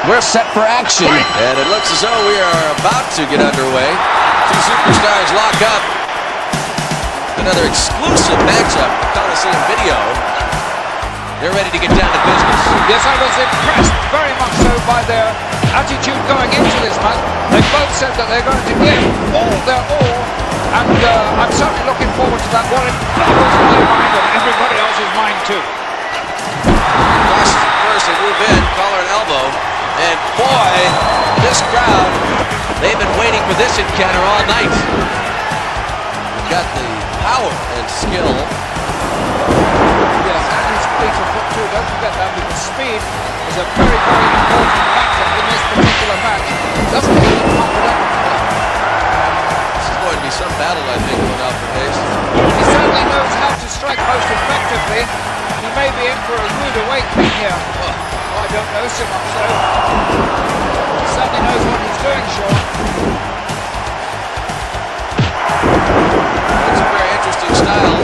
We're set for action. And it looks as though we are about to get underway. Two superstars lock up. Another exclusive matchup for Coliseum Video. They're ready to get down to business. Yes, I was impressed very much so by their attitude going into this match. They both said that they're going to give all their all. And I'm certainly looking forward to that. What it bubbles in their mind and everybody else's mind too. Cross first, they move in, collar and elbow. And boy, this crowd, they've been waiting for this encounter all night. They've got the power and skill. Yes, and his fleet of foot too. Don't forget that, because speed is a very, very important factor in this particular match. Doesn't make them confident. This is going to be some battle, I think, going off the pace. He certainly knows how to strike most effectively. He may be in for a rude awakening here. I don't know so much so. He certainly knows what he's doing, Sean. It's a very interesting style,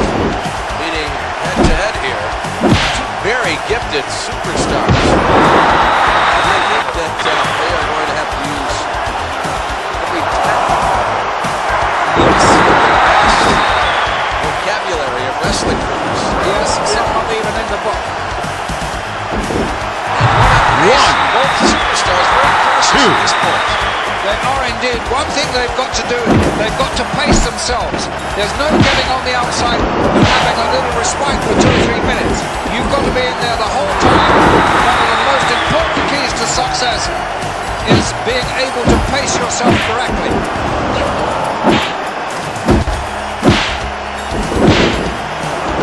meeting head-to-head here. Two very gifted superstars. And I think that they are going to have to use every vocabulary of wrestling terms. Yes, some not even in the book. Both superstars very cautious at this point. They are indeed. One thing they've got to do, they've got to pace themselves. There's no getting on the outside and having a little respite for 2 or 3 minutes. You've got to be in there the whole time. One of the most important keys to success is being able to pace yourself correctly.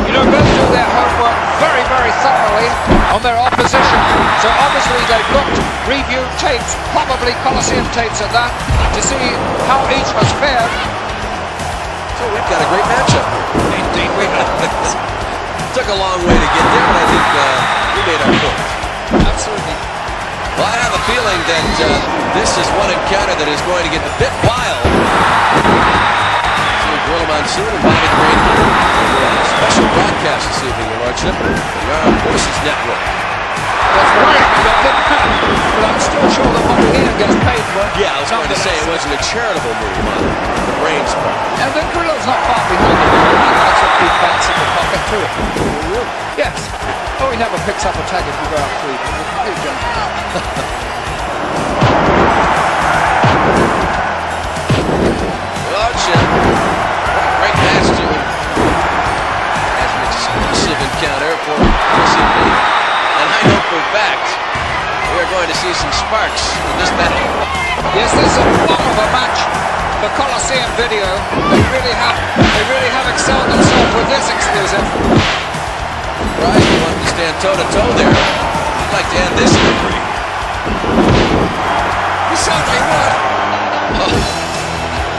You know, both do their homework very, very thoroughly on their opposition. So obviously they've looked, reviewed tapes, probably Coliseum tapes at that, to see how each has fared. So we've got a great matchup. Indeed we have. Took a long way to get there, but I think we made our point. Absolutely. Well, I have a feeling that this is one encounter that is going to get a bit wild. Gorilla Monsoon and AmitDabydeen here. Special broadcast this evening, Your Lordship, the Armed Forces Network. That's right. But I'm still sure that what here gets paid for. Yeah, I was going to say it wasn't a charitable move on the brains part. And then Gorilla's not far behind him. He likes a few pence in the pocket too. Yes. Oh, he never picks up a tag if you go out free. He's a complete gentleman. Lordship. Great match to him. As an exclusive encounter for Coliseum Video. And I know for a fact we are going to see some sparks in this battle. Yes, this is a bomb of a match for Coliseum Video. They really have excelled themselves with this exclusive. Right, you want to stand toe-to-toe there. I'd like to end this in a free. You certainly would. Oh.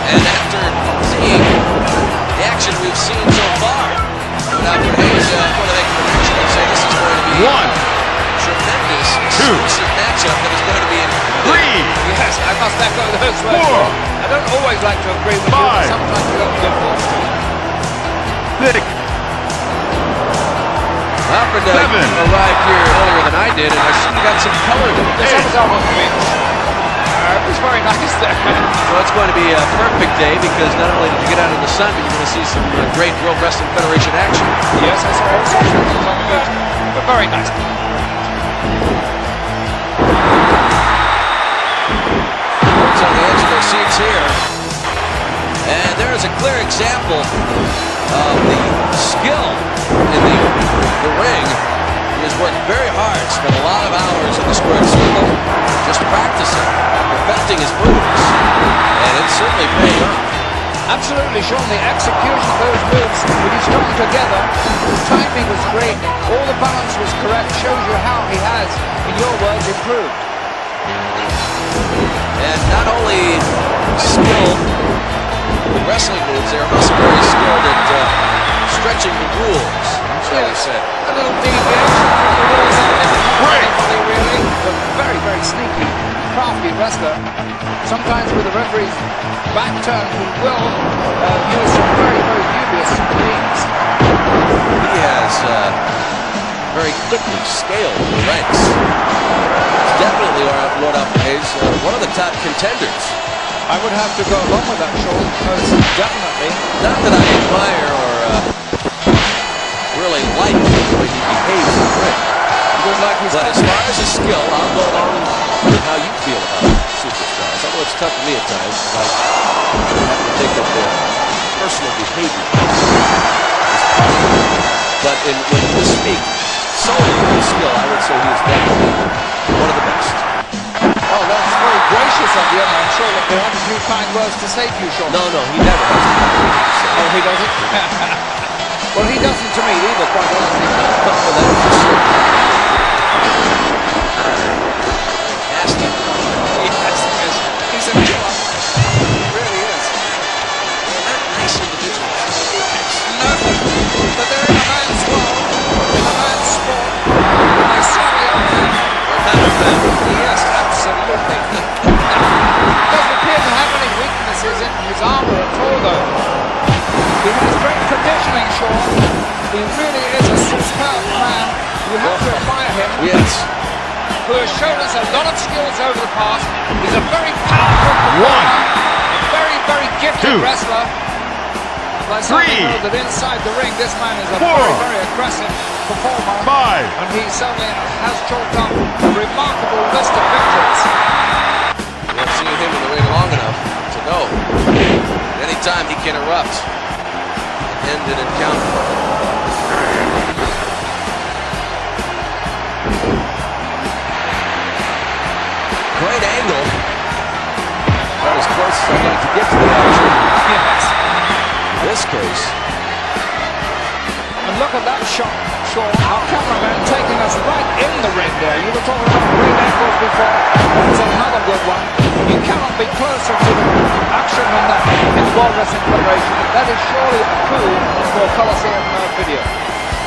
And after seeing the action we've seen so far, now for Hayes, what do they prediction? I'd say this is going to be a tremendous exclusive matchup that is going to be in 3. Yes, I must echo those words. 4. I don't always like to agree with 5. You, but sometimes you don't get forced to. 6. Alfred arrived here earlier than I did, and I see you got some color to it. Yes, I was out on the bench. It was very nice there. So it's going to be a perfect day, because not only did you get out in the sun, but you're going to see some great World Wrestling Federation action. Yes, I saw all sorts of things on the bench, but very nice. It's on the edge of their seats here. And there is a clear example of the skill in the ring. He has worked very hard, spent a lot of hours in the squared circle, just practicing, perfecting his moves, and it's certainly paying off. Absolutely, Sean, the execution of those moves, when you strung together, the timing was great, all the balance was correct, shows you how he has, in your words, improved. And not only skilled in wrestling moves, they're also very skilled at stretching the rules, shall we say. A little deviation from the rules, anybody really, but very, very sneaky, crafty wrestler. Sometimes with the referee's back turn, he will use some very, very dubious means. He has very quickly scaled the ranks. Definitely our brought up, Hayes, one of the top contenders. I would have to go along with that, Sean, most definitely. Not that I admire or really like the way he behaves in the ring. But as far as his skill, I'll go along with how you feel about superstars. Although it's tough for me at times, because I have to think that their personal behavior is part of it. But when you speak solely of his skill, I would say he is definitely one of the best. Oh, that's very gracious of you, and I'm sure that there aren't a few kind words to say to you, Sean. No, he never has to say. Oh, he doesn't? Well, he doesn't to me either, quite honestly. Well, that is for sure. Nasty. Yes, he's a killer. He really is. They're not nice individuals. No, but they're in a man's world, in a man's sport, and they certainly are men. Yes, absolutely. Doesn't appear to have any weaknesses in his armor at all, though. He has great conditioning, Sean. He really is a superb man. You have to admire him. Yes. Who has shown us a lot of skills over the past. He's a very powerful performer, a very, very gifted wrestler. But I certainly know that inside the ring, this man is a very, very aggressive performer. And he certainly has chalked up a remarkable list of victories. I've seen him in the ring long enough to know anytime he can erupt and end an encounter. Great angle. About as close as I'd like to get to the action. Yes. In this case. And look at that shot, Sean. Our cameraman taking us right in the ring there. You were talking about great angles before. That's another good one. You cannot be closer to the action than that in the World Wrestling Federation. That is surely a coup for Coliseum Video.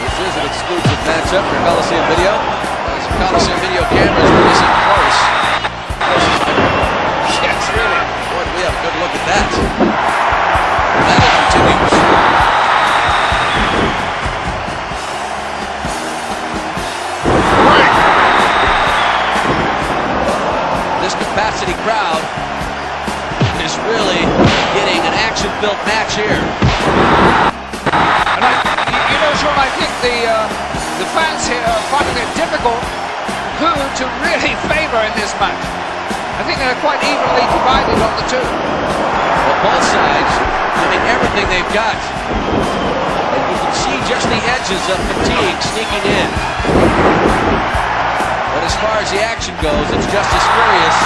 This is an exclusive matchup for Coliseum Video. As Coliseum Video cameras releasing close. Yes, really. Boy, do we have a good look at that. The battle continues. This capacity crowd is really getting an action-filled match here. And you know, Sean, I think the fans here are finding it difficult who to really favour in this match. I think they're quite evenly divided on the two. Well, both sides doing everything they've got. And you can see just the edges of fatigue sneaking in. But as far as the action goes, it's just as furious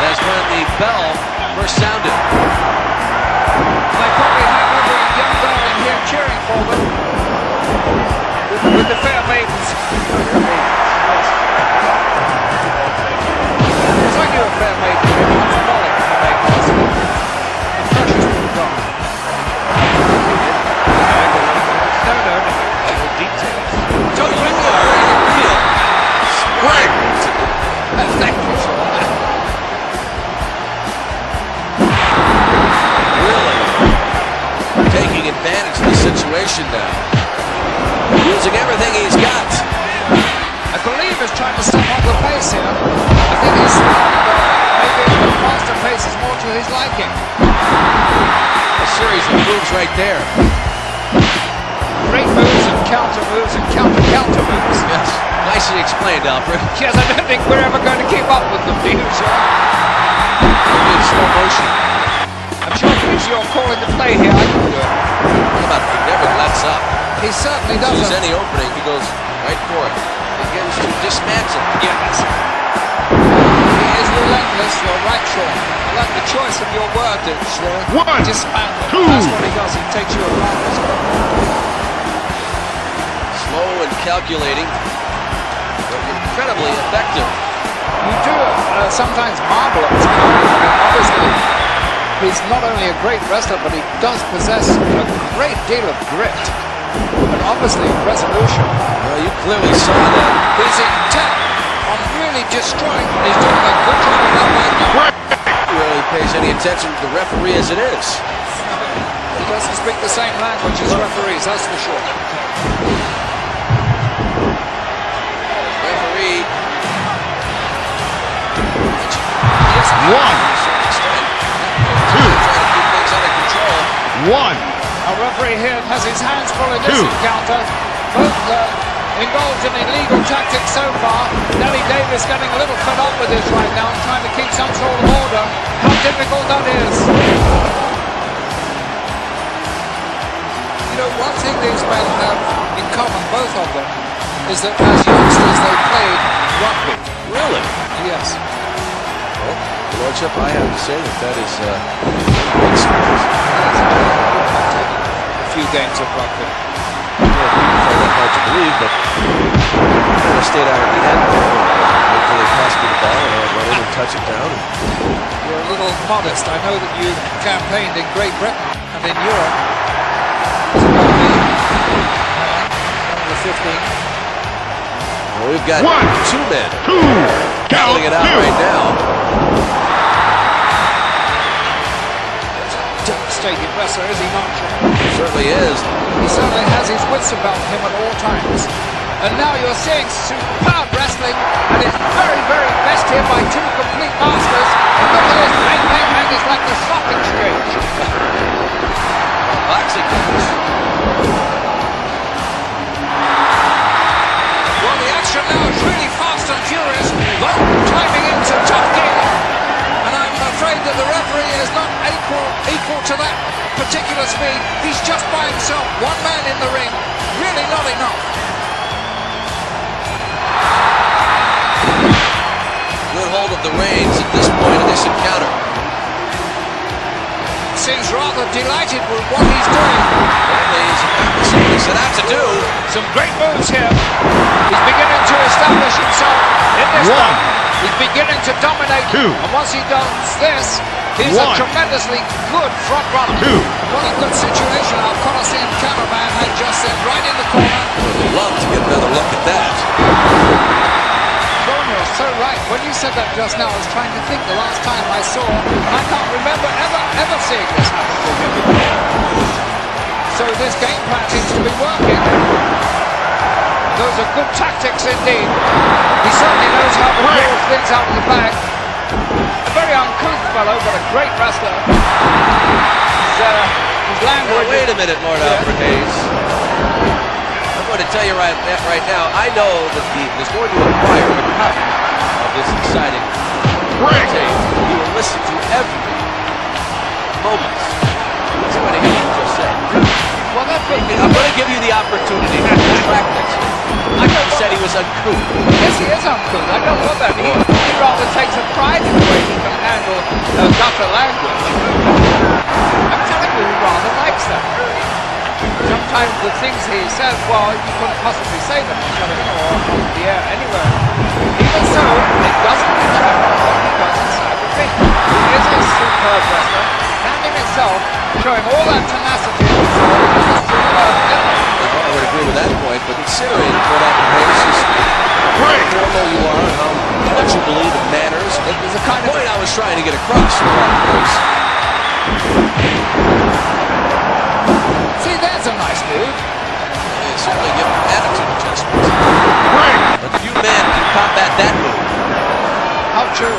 as when the bell first sounded. They probably have every young girl in here cheering for them. With the fair maidens. I knew a fair maiden, once a volley in the main was. A precious little girl. No. Details. Don't you real spring. Thank you, Sean. Really taking advantage of the situation now. Using everything he's got. I believe he's trying to step up the pace here. I think he's maybe the faster pace is more to his liking. A series of moves right there. Great moves and counter moves and counter moves. Yes, nicely explained, Alfred. Yes, I don't think we're ever going to keep up with them, do you, Sean? Maybe in slow motion. I'm sure if it's your call into play here, I can do it. What about he never lets up? He certainly If doesn't. there's any opening, he goes right for it. Begins to dismantle. Yes. He is relentless, you're right, Sean. I like the choice of your word, Sean. Dismantle. That's what he does, he takes you around. Slow and calculating, but incredibly effective. You do sometimes marvel at his power. I mean, obviously, he's not only a great wrestler, but he does possess a great deal of grit. And obviously, resolution. Well, you clearly saw that. He's intent on really destroying, and he's doing a good job of that right now. He really pays any attention to the referee as it is. He doesn't speak the same language as referees, that's for sure. Referee One. Two. Trying to keep things under control. One. A referee here has his hands full in this encounter. Both indulged in illegal tactics so far. Nelly Davis getting a little fed up with this right now and trying to keep some sort of order. How difficult that is. You know, one thing these men have in common, both of them, is that as youngsters they played rugby. Really? Yes. Well, Your Lordship, I have to say that is big surprise. A few games of rugby. Yeah, people find that hard to believe, but I stayed out at the end there. Hopefully they passed me the ball and I'll run in and touch it down. You're a little modest. I know that you campaigned in Great Britain and in Europe. Under 15. Well, we've got two men battling it out right now. Devastating wrestler, is he not? He certainly is. He certainly has his wits about him at all times. And now you're seeing superb wrestling, and it's very, very best here by two complete masters. And look at this, bang, bang, bang, it's like the stock exchange. Boxing match. Well, the action now is really fast and furious. Both climbing into top gear. And I'm afraid that the referee is not equal to that particular speed. He's just by himself, one man in the ring. Really not enough. Good hold of the reins at this point in this encounter. Seems rather delighted with what he's doing. Apparently he's accomplishing what he set out to do. Some great moves here. He's beginning to establish himself in this one. He's beginning to dominate. Two. And once he does this, he's a tremendously good front runner. Two. What a good situation our Coliseum cameraman had just then, right in the corner. Would love to get another look at that. John, you're so right. When you said that just now, I was trying to think the last time I saw, and I can't remember ever seeing this happen before. So this game plan seems to be working. Those are good tactics indeed. He certainly knows how to pull things out of the bag. A very uncouth fellow, but a great wrestler. His language... Well, wait a minute, Lord Alfred Hayes. I'm going to tell you right now, I know that there's going to acquire the power of this exciting tape. You will listen to every moment. See what he just said. Well, I'm going to give you the opportunity to practice. I know you said he was uncouth. Yes, he is uncouth. I don't know that. He rather takes a pride in the way he can handle gutter language. I'm telling you, he rather likes that. Sometimes the things he says, well, you couldn't possibly say them in television or on the air anywhere. Even so, it doesn't detract from what he does inside the ring. He is a superb wrestler, handling himself, showing all that tenacity and I would agree with that point, but considering what Alfred Hayes is, how formal you are, how much you believe in manners, there's a kind of point I was trying to get across. See, there's a nice move. They certainly give him attitude adjustments. But few men can combat that move. How true.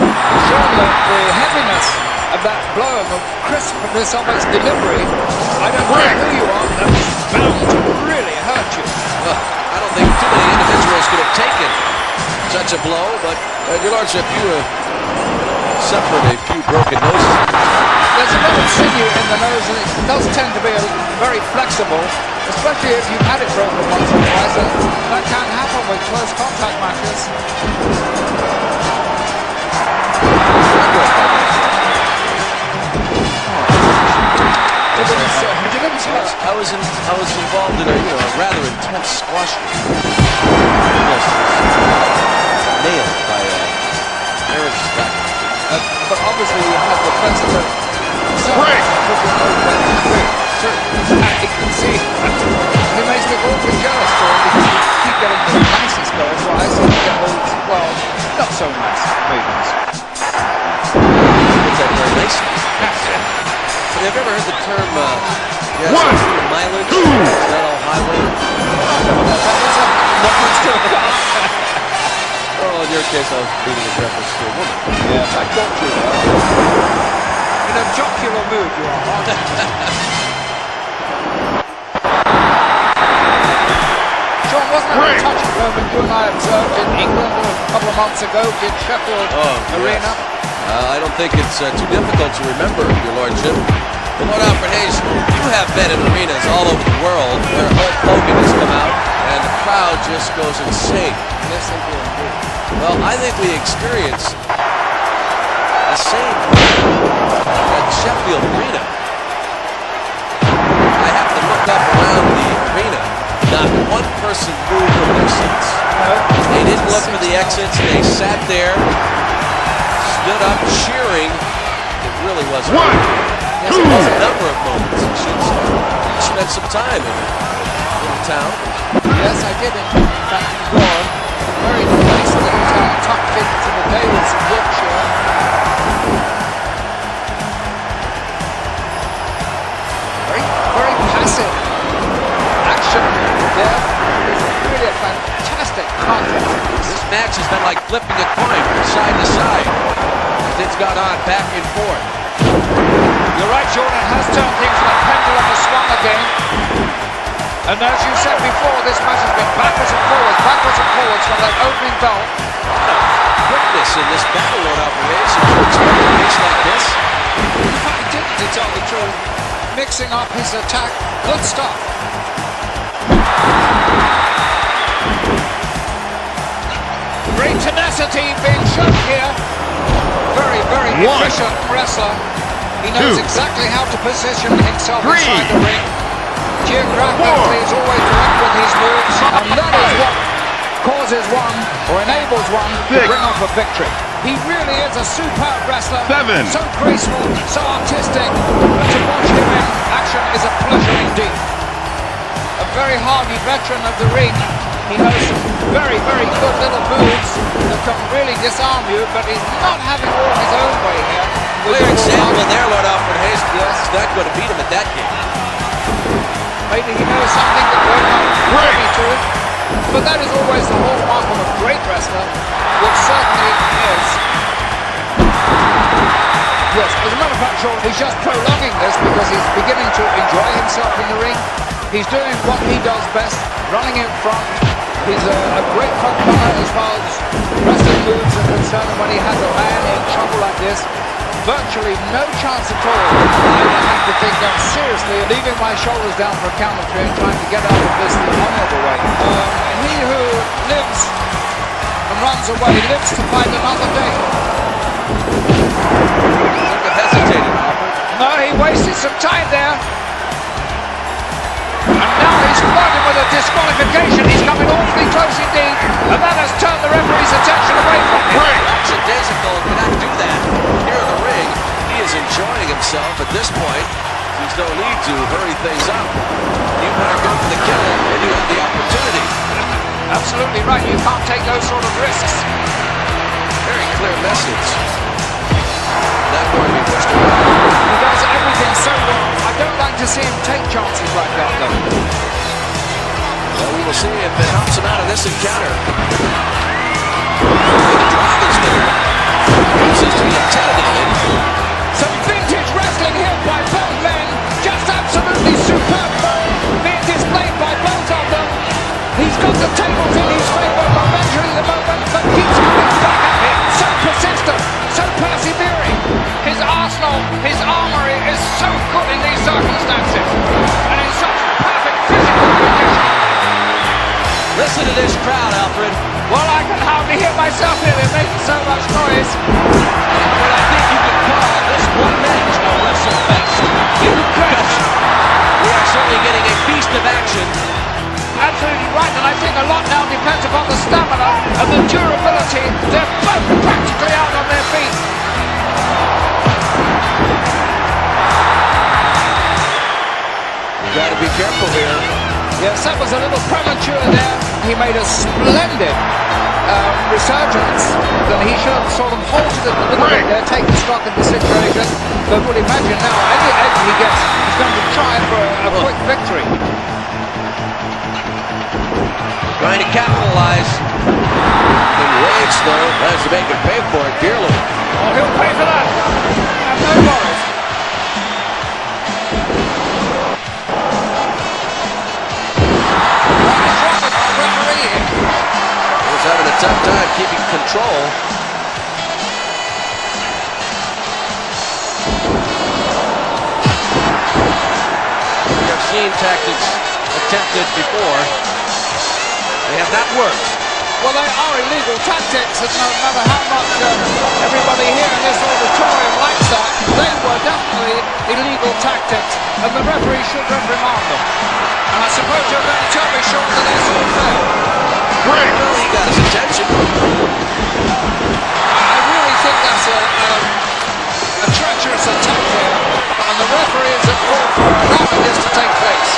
Showing the heaviness of that blow and the crispness of its delivery. I don't care who you are, that's bound to really hurt you. Well, I don't think too many individuals could have taken such a blow, but Your Lordship, you have suffered a few broken noses. There's a lot of sinew in the nose, and it does tend to be very flexible, especially if you've had it broken once or twice. That can happen with close contact matches. I was involved in a rather intense squash game. Almost nailed by Aaron Scott. But obviously you had the president. You can see he makes me awfully jealous for him because you keep getting the nicest goals, so I seem to get all these, well, not so nice movements. What's that very nice? Have you ever heard the term mileage? Is that all highway? Nothing's to a car. Well, in your case, I was beating a reference to a woman. Yes, I got you there. In a jocular mood, you are, aren't you? John, wasn't it a touching moment you and I observed in England a couple of months ago in Sheffield Arena? I don't think it's too difficult to remember, Your Lordship. Well, Lord Alfred Hayes, you have been in arenas all over the world where Hulk Hogan has come out and the crowd just goes insane. Yes, they do indeed. Well, I think we experienced the same at Sheffield Arena. I happened to look up around the arena. Not one person moved from their seats. They didn't look for the exits. They sat there, stood up, cheering. It really wasn't. Yes, it was a number of moments, I should say. You spent some time in town. Yes, I did. In fact, Gone. Very nice little town tucked into the Dales of Yorkshire. Very passive action there. It's really a fantastic contest. This match has been like flipping a coin from side to side. It's gone on back and forth. You're right, Jordan. It has turned things like pendulum has swung again. And as you said before, this match has been backwards and forwards from that opening bell. Quickness in this battle, Lord Alfred Hayes. You expect a pace like this? I didn't, to tell the truth. Mixing up his attack. Good stuff. Great tenacity being shown here. Very efficient wrestler. He knows exactly how to position himself inside the ring. Geographically, he's always direct with his moves, and that is what causes one, or enables one, to bring off a victory. He really is a superb wrestler. So graceful, so artistic, and to watch him in action is a pleasure indeed. A very hardy veteran of the ring. He knows some very good little moves that can really disarm you, but he's not having all his own way here. Clear example there, Lord Alfred Hayes. Yes, he's not going to beat him at that game. Maybe he knows something that we're not privy to, but that is always the hallmark of a great wrestler, which certainly is. Yes, as a matter of fact, Sean, he's just prolonging this because he's beginning to enjoy himself in the ring. He's doing what he does best, running in front. He's a great front runner as far as wrestling moves are concerned, and when he has a man in trouble like this, virtually no chance at all. I have to think that seriously, leaving my shoulders down for a count of three and trying to get out of this the honourable way. He who lives and runs away lives to fight another day. Look at hesitating, Alfred. No, he wasted some time there. And now he's flirting with a disqualification. He's coming awfully close indeed. And that has turned the referee's attention away from him. Lackadaisical cannot do that. Here in the ring, he is enjoying himself at this point. There's no need to hurry things up. You better go for the kill when you have the opportunity. Absolutely right. You can't take those sort of risks. Very clear message. Not going to be pushed around. He does everything so well. I don't like to see him take chances like that, though. Well, we will see if it helps him out of this encounter. The drive is there. Seems to be intimidated. Some vintage wrestling here by both men. Just absolutely superb being displayed by both of them. He's got the tables in his favour momentarily at the moment, but keeps coming back at him. So persistent, so persevering. His arsenal, his armoury is so good in these circumstances. And in such perfect physical condition. Listen to this crowd, Alfred. Well, I can hardly hear myself here. They're making so much noise. But I think you can call this one match a wrestle fest. You could. We are certainly getting a feast of action. Absolutely right, and I think a lot now depends upon the stamina and the durability. They're both practically out on their feet. You've got to be careful here. Yes, that was a little premature there. He made a splendid resurgence. Then he should have sort of halted it a little bit there, taken stock of the situation. But would imagine now, any edge he gets, he's going to try for a quick victory. Trying to capitalize. The Waits, though, has to make him pay for it dearly. Oh, he'll pay for that. And no worries. He's having a tough time keeping control. We have seen tactics attempted before. They have not worked. Well, they are illegal tactics, and no matter how much everybody here in this auditorium likes that, they were definitely illegal tactics, and the referee should reprimand them. And I suppose you're going to tell me, Sean, that it's all fair. Well, he got his attention. I really think that's a treacherous attack here, and the referee is at fault for allowing this to take place.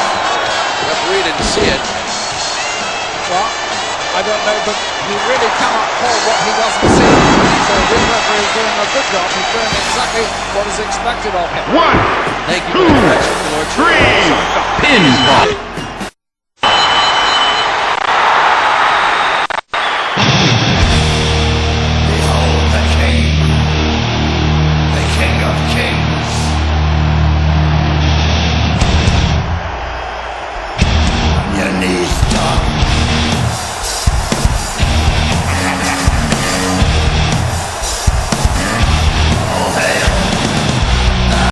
The referee didn't see it. Well, I don't know, but he really cannot call what he doesn't see. So this referee is doing a good job. He's doing exactly what is expected of him. One, Thank you for the correction, Lord. 3, pinfall.